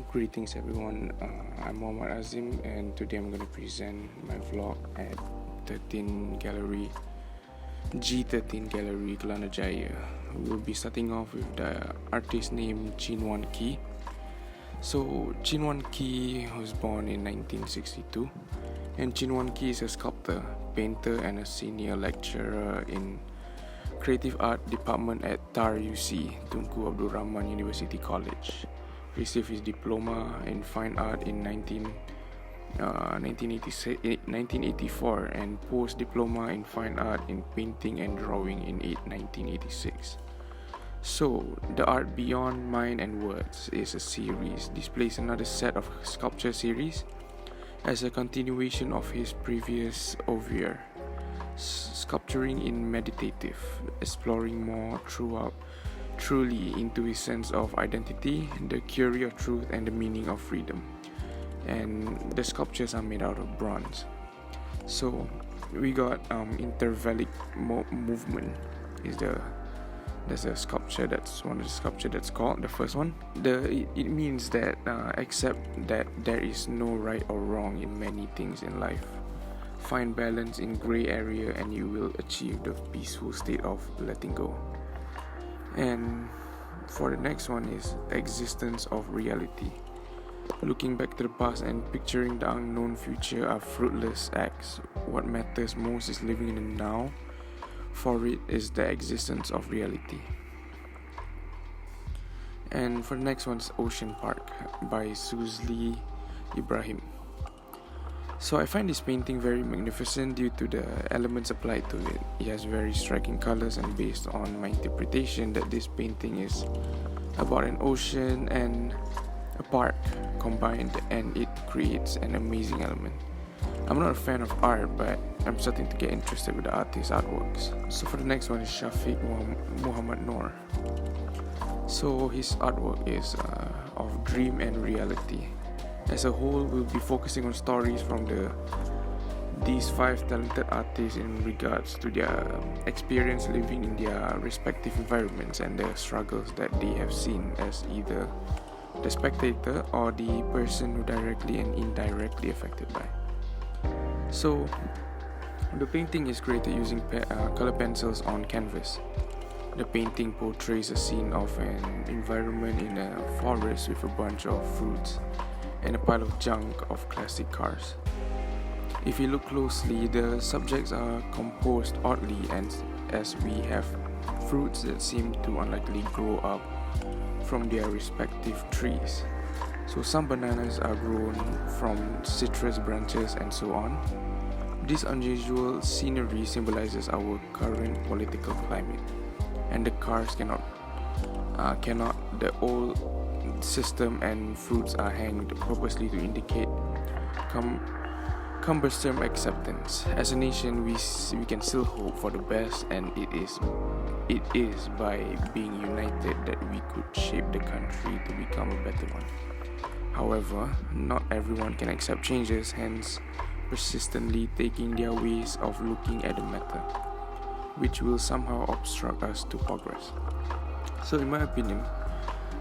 Greetings everyone, I'm Mohd Azim and today I'm going to present my vlog at 13 Gallery, G13 Gallery, Kelana Jaya. We'll be starting off with the artist name Chin Wan Kee. So Chin Wan Kee was born in 1962 and Chin Wan Kee is a sculptor, painter and a senior lecturer in Creative Art Department at TAR UC, Tunku Abdul Rahman University College. Received his diploma in fine art in 1984 and post-diploma in fine art in painting and drawing in 1986. So, The Art Beyond Mind and Words is a series, displays another set of sculpture series as a continuation of his previous oeuvre, sculpturing in meditative, exploring more truly into his sense of identity, the theory of truth and the meaning of freedom. And the sculptures are made out of bronze. So we got intervallic movement there's a sculpture, that's one of the sculpture that's called the first one. It means that accept that there is no right or wrong in many things in life. Find balance in gray area and you will achieve the peaceful state of letting go. And for the next one is existence of reality. Looking back to the past and picturing the unknown future are fruitless acts. What matters most is living in the now. For it is the existence of reality. And for the next one is Ocean Park by Suzli Ibrahim. So I find this painting very magnificent due to the elements applied to it. It has very striking colors, and based on my interpretation that this painting is about an ocean and a park combined, and it creates an amazing element. I'm not a fan of art, but I'm starting to get interested with the artist's artworks. So for the next one is Shafiq Muhammad Noor. So his artwork is of dream and reality. As a whole, we'll be focusing on stories from these 5 talented artists in regards to their experience living in their respective environments and the struggles that they have seen as either the spectator or the person who directly and indirectly affected by. So, the painting is created using color pencils on canvas. The painting portrays a scene of an environment in a forest with a bunch of fruits and a pile of junk of classic cars. If you look closely, the subjects are composed oddly, and as we have fruits that seem to unlikely grow up from their respective trees. So some bananas are grown from citrus branches and so on. This unusual scenery symbolizes our current political climate, and the cars cannot the old system and fruits are hanged purposely to indicate cumbersome acceptance. As a nation, we can still hope for the best, and it is by being united that we could shape the country to become a better one. However, not everyone can accept changes, hence persistently taking their ways of looking at the matter, which will somehow obstruct us to progress. So in my opinion,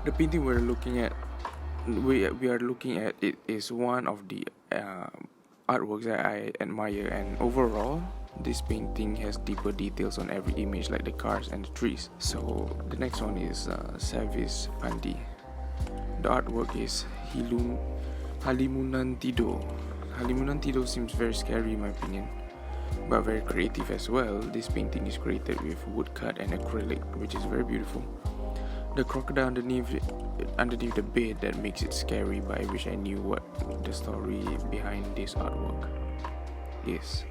the painting we are looking at it is one of the artworks that I admire, and overall this painting has deeper details on every image like the cars and the trees. So the next one is Savis Pandi. The artwork is Halimunan Tido. Halimunan Tido seems very scary in my opinion, but very creative as well. This painting is created with woodcut and acrylic, which is very beautiful. The crocodile underneath the bed that makes it scary, but I wish I knew what the story behind this artwork is.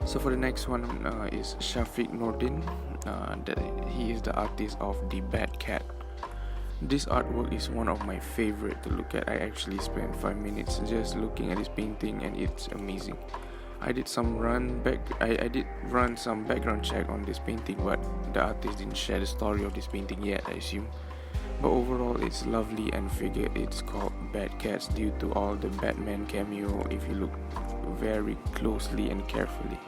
So for the next one is Shafiq Nordin. He is the artist of The Bad Cat. This artwork is one of my favorite to look at. I actually spent 5 minutes just looking at this painting, and it's amazing. I did run some background check on this painting, but the artist didn't share the story of this painting yet, I assume. But overall, it's lovely, and figure it's called Bad Cats due to all the Batman cameo if you look very closely and carefully.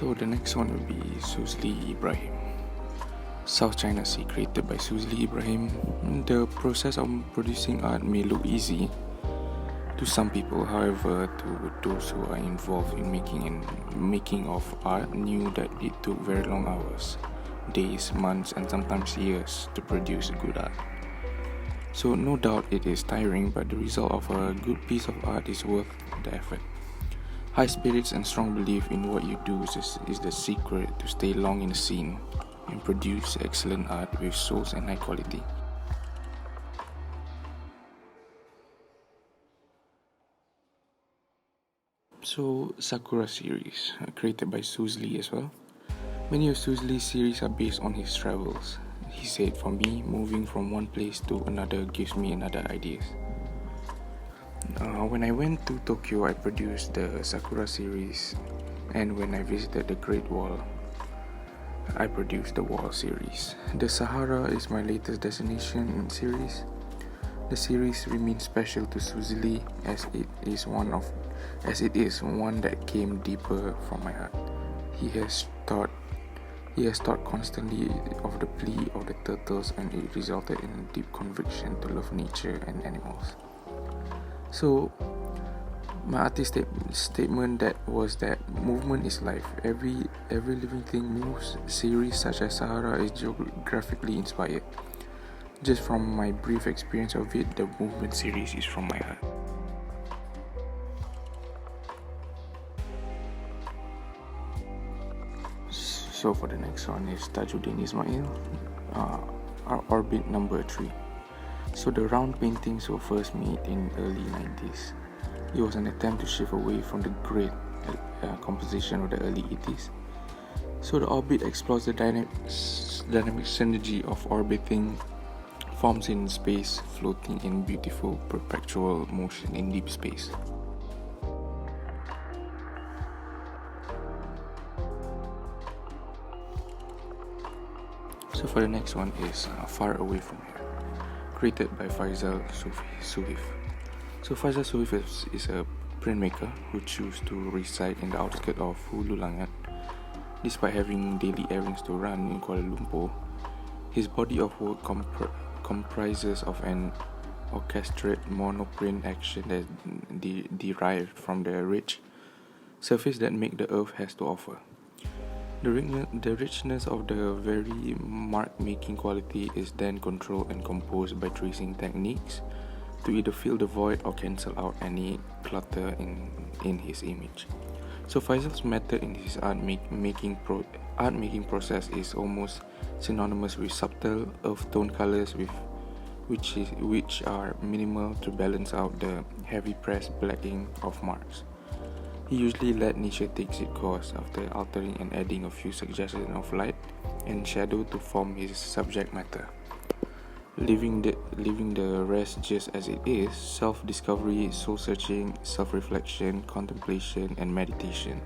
So the next one will be Suzli Ibrahim. South China Sea, created by Suzli Ibrahim. The process of producing art may look easy to some people, however, to those who are involved in making of art knew that it took very long hours, days, months, and sometimes years to produce good art. So no doubt it is tiring, but the result of a good piece of art is worth the effort. High spirits and strong belief in what you do is the secret to stay long in the scene and produce excellent art with souls and high quality. So Sakura series, created by Suzli as well. Many of Suzli's series are based on his travels. He said, "For me, moving from one place to another gives me another ideas." When I went to Tokyo, I produced the Sakura series, and when I visited the Great Wall, I produced the Wall series. The Sahara is my latest destination in series. The series remains special to Suzili as it is one that came deeper from my heart. He has thought constantly of the plea of the turtles, and it resulted in a deep conviction to love nature and animals. So my artist statement was that movement is life. Every living thing moves. Series such as Sahara is geographically inspired. Just from my brief experience of it, the movement series is from my heart. So for the next one is Tajuddin Ismail, our orbit number 3. So the round paintings were first made in early 90s. It was an attempt to shift away from the great composition of the early 80s. So the orbit explores the dynamic synergy of orbiting forms in space, floating in beautiful perpetual motion in deep space. So for the next one is Far Away From Here, created by Faisal Suhif. So Faisal Suhif is a printmaker who chose to reside in the outskirts of Hulu Langat. Despite having daily errands to run in Kuala Lumpur, his body of work comprises of an orchestrated monoprint action that derived from the rich surface that make the earth has to offer. The richness of the very mark-making quality is then controlled and composed by tracing techniques to either fill the void or cancel out any clutter in his image. So Faisal's method in his art making process is almost synonymous with subtle earth tone colors which are minimal to balance out the heavy pressed black ink of marks. He usually let nature take its course after altering and adding a few suggestions of light and shadow to form his subject matter. Leaving the rest just as it is, self-discovery, soul-searching, self-reflection, contemplation, and meditation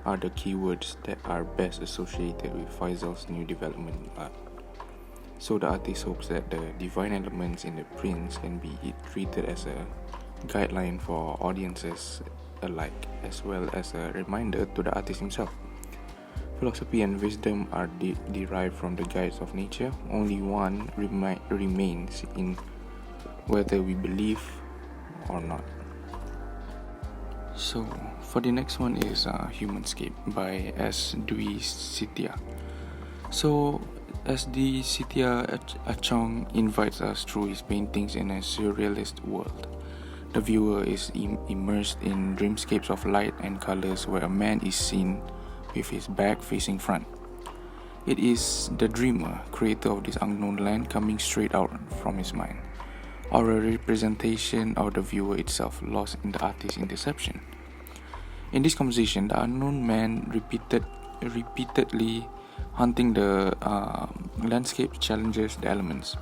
are the keywords that are best associated with Faisal's new development in art. So the artist hopes that the divine elements in the prints can be treated as a guideline for audiences alike, as well as a reminder to the artist himself. Philosophy and wisdom are derived from the guides of nature. Only one remains in whether we believe or not. So for the next one is Humanscape by S. Dwi Sitya. So S. D. Sitya Achong invites us through his paintings in a surrealist world. The viewer is immersed in dreamscapes of light and colors where a man is seen with his back facing front. It is the dreamer, creator of this unknown land, coming straight out from his mind, or a representation of the viewer itself, lost in the artist's interception. In this composition, the unknown man repeatedly hunting the landscape challenges the elements.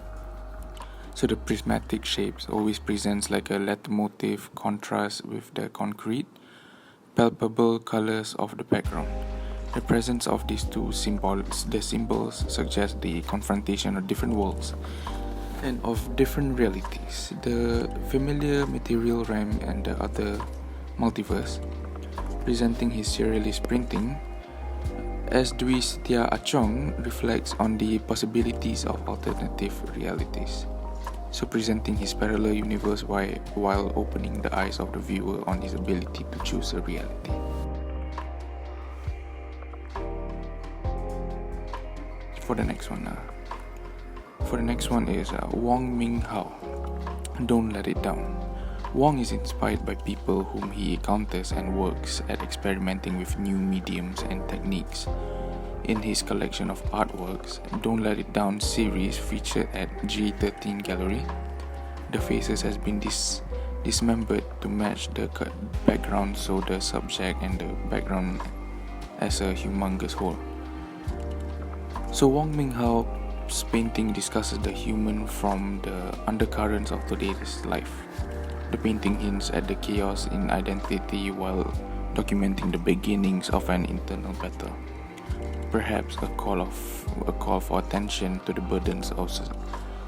So the prismatic shapes always presents like a leitmotif contrast with the concrete, palpable colors of the background. The presence of these two symbols suggests the confrontation of different worlds and of different realities, the familiar material realm and the other multiverse. Presenting his surrealist printing, as Dwi Setia Achong reflects on the possibilities of alternative realities, so presenting his parallel universe while opening the eyes of the viewer on his ability to choose a reality. For the next one is Wong Ming Hao, Don't Let It Down. Wong is inspired by people whom he encounters and works at experimenting with new mediums and techniques. In his collection of artworks, Don't Let It Down series featured at G13 Gallery, the faces has been dismembered to match the background, so the subject and the background as a humongous whole. So Wong Ming Hao's painting discusses the human from the undercurrents of today's life. The painting hints at the chaos in identity while documenting the beginnings of an internal battle. Perhaps a call for attention to the burdens of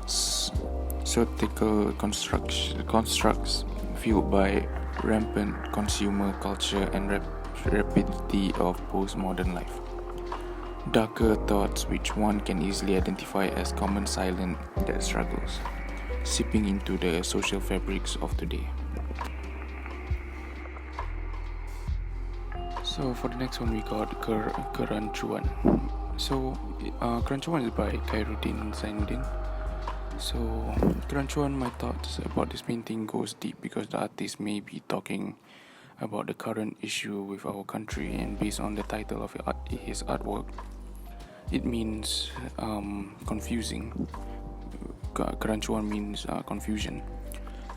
societal constructs fueled by rampant consumer culture and rapidity of postmodern life. Darker thoughts which one can easily identify as common silent that struggles, seeping into the social fabrics of today. So for the next one we got Kerancuan. So Kerancuan is by Khairuddin Zainuddin. So Kerancuan, my thoughts about this painting goes deep because the artist may be talking about the current issue with our country, and based on the title of his artwork, it means confusing. Kerancuan means confusion.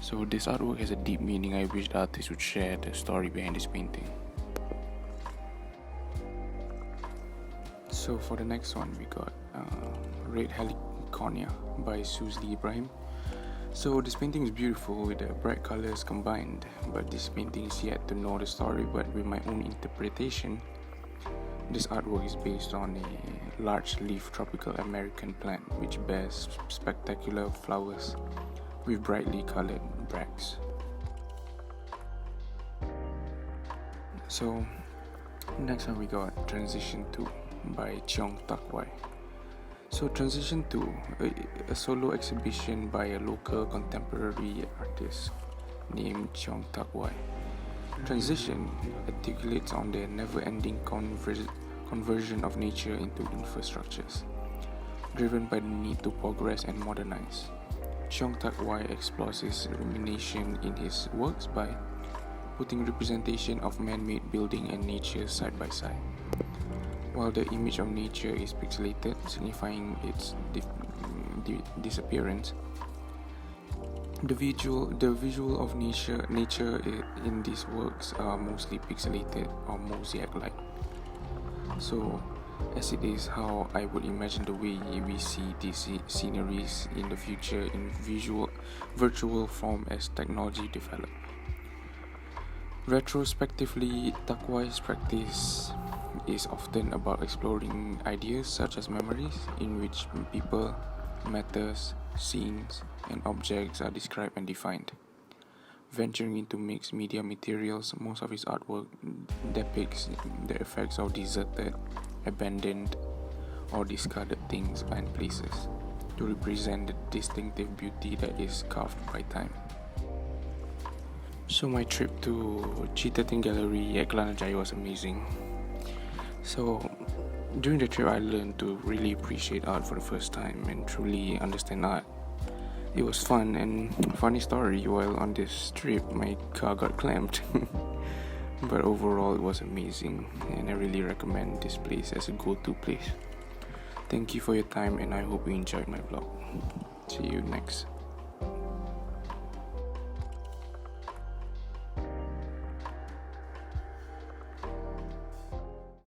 So this artwork has a deep meaning. I wish the artist would share the story behind this painting. So for the next one we got Red Heliconia by Suzli Ibrahim. So this painting is beautiful with the bright colors combined, but this painting is yet to know the story, but with my own interpretation, this artwork is based on a large leaf tropical American plant which bears spectacular flowers with brightly colored bracts. So next one we got Transition 2 by Cheong Tak Wai. So Transition 2, a solo exhibition by a local contemporary artist named Cheong Tak Wai. Transition articulates on the never-ending conversion of nature into infrastructures, driven by the need to progress and modernize. Cheong Tak Wai explores his rumination in his works by putting representation of man-made building and nature side by side. While the image of nature is pixelated, signifying its disappearance, the visual of nature in these works are mostly pixelated or mosaic-like. So, as it is how I would imagine the way we see these sceneries in the future in virtual form as technology develops. Retrospectively, Tak Wai's practice is often about exploring ideas such as memories, in which people, matters, scenes, and objects are described and defined. Venturing into mixed media materials, most of his artwork depicts the effects of deserted, abandoned, or discarded things and places to represent the distinctive beauty that is carved by time. So my trip to G13 Gallery at Kelana Jaya was amazing. So during the trip I learned to really appreciate art for the first time and truly understand art. It was fun, and funny story, while on this trip my car got clamped. But overall it was amazing, and I really recommend this place as a go-to place. Thank you for your time, and I hope you enjoyed my vlog. See you next.